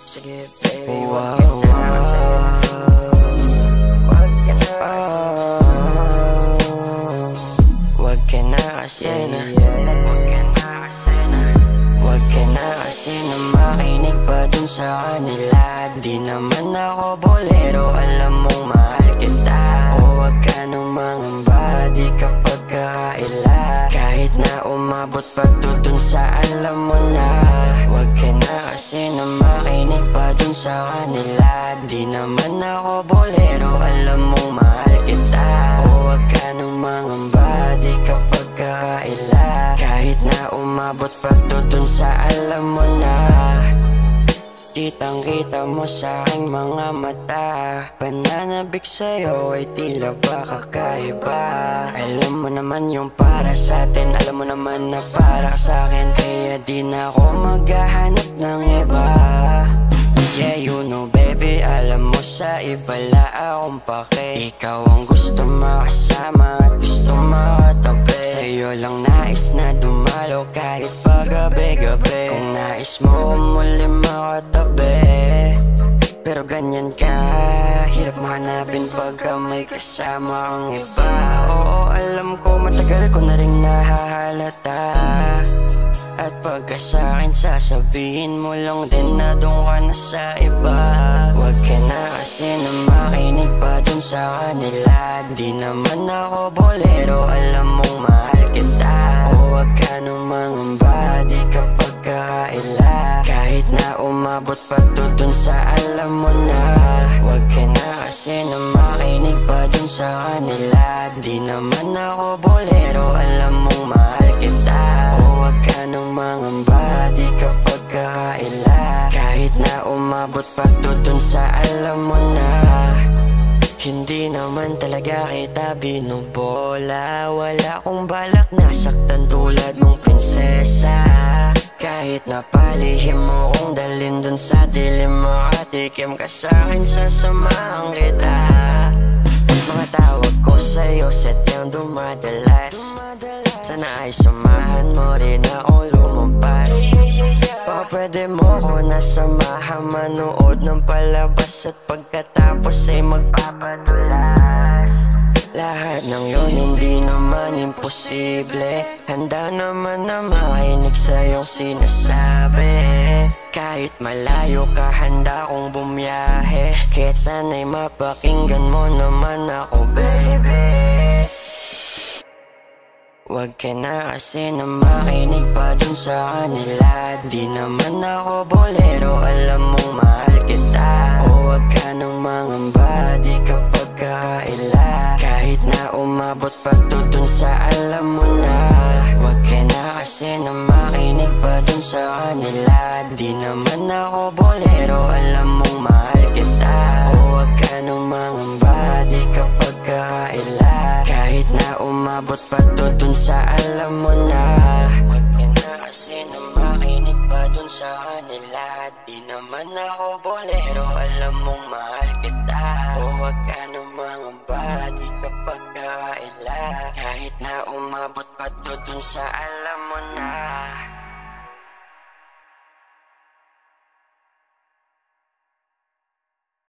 Sige baby, wag ka na kasi wag ka na kasi wag ka na kasi wag ka na kasi na makinig pa dun sa kanila. Di naman ako bolero, alam mong mahal kita. O wag ka nang mangamba, di kapag kaila. Kahit na umabot pa dun sa alam mo na. Wag ka na kasi na makinig pa dun sa kanila. Di naman ako bolero, alam mong mahal kita. O wag ka nang mangamba, di kapag kaila. Kahit na umabot pa dun sa alam mo na. Kitang kita mo sa aking mga mata. Pananabik sa'yo ay tila ba kakaiba. Alam mo naman yung para sa'tin, alam mo naman na para sa'kin. Kaya di na ako maghahanap ng iba. Yeah, you know baby, alam mo sa iba la akong pake. Ikaw ang gusto makasama at gusto makatabi. Sa'yo lang nais na dumalo kahit pa gabi-gabi. Kung nais mo muli makatabi. Pero ganyan ka, hirap mahanapin pagka may kasama ang iba. Oo, alam ko matagal ko na rin nahahalata. At pagka sa'kin sasabihin mo lang din na doon ka na sa iba. Wag ka na kasi na makinig pa dun sa kanila. Di naman ako bolero, alam mong mahal kita. O wag ka nang mangamba, di kapag kaila. Kahit na umabot pa dun sa alam mo na. Wag ka na kasi na makinig pa dun sa kanila. Di naman ako bolero, alam mong mahal kita. O wag ka nang mangamba, di kapag kaila. Kahit na umabot pa dun sa alam mo na. Hindi naman talaga kita binubola. Wala akong balak nasaktan tulad mong prinsesa. Kahit napalihim mo kong dalhin dun sa dilim, makatikim ka sa'kin, sasamahan kita. Mga tawag ko sa'yo, sadyang dumadalas. Sana ay samahan mo rin akong lumampas. Baka pwede mo ko nasamahan, manood ng palabas. At pagkatapos ay magpapadulas. Lahat ng yun hindi naman imposible. Handa naman na makinig sa iyong sinasabi. Kahit malayo ka, handa kong bumiyahe. Kahit sana'y mapakinggan mo naman ako, baby. Wag ka na kasi na makinig pa dun sa kanila. Di naman ako bolero, alam mong mahal kita. O wag ka nang mangamba, di kapag kaila. Kahit na umabot pa dun sa alam mo na. Wag ka na kasi na makinig pa dun sa kanila. Di naman ako bolero, alam mong mahal kita. O wag ka nang mangamba, di kapag kaila. Kahit na umabot pa dun sa alam mo na. Wag ka na kasi na makinig pa dun sa kanila. Di naman ako bolero, alam mong mahal kita. O wag ka nang mangamba, di kapag kaila. Kahit na umabot pa dun sa alam mo na.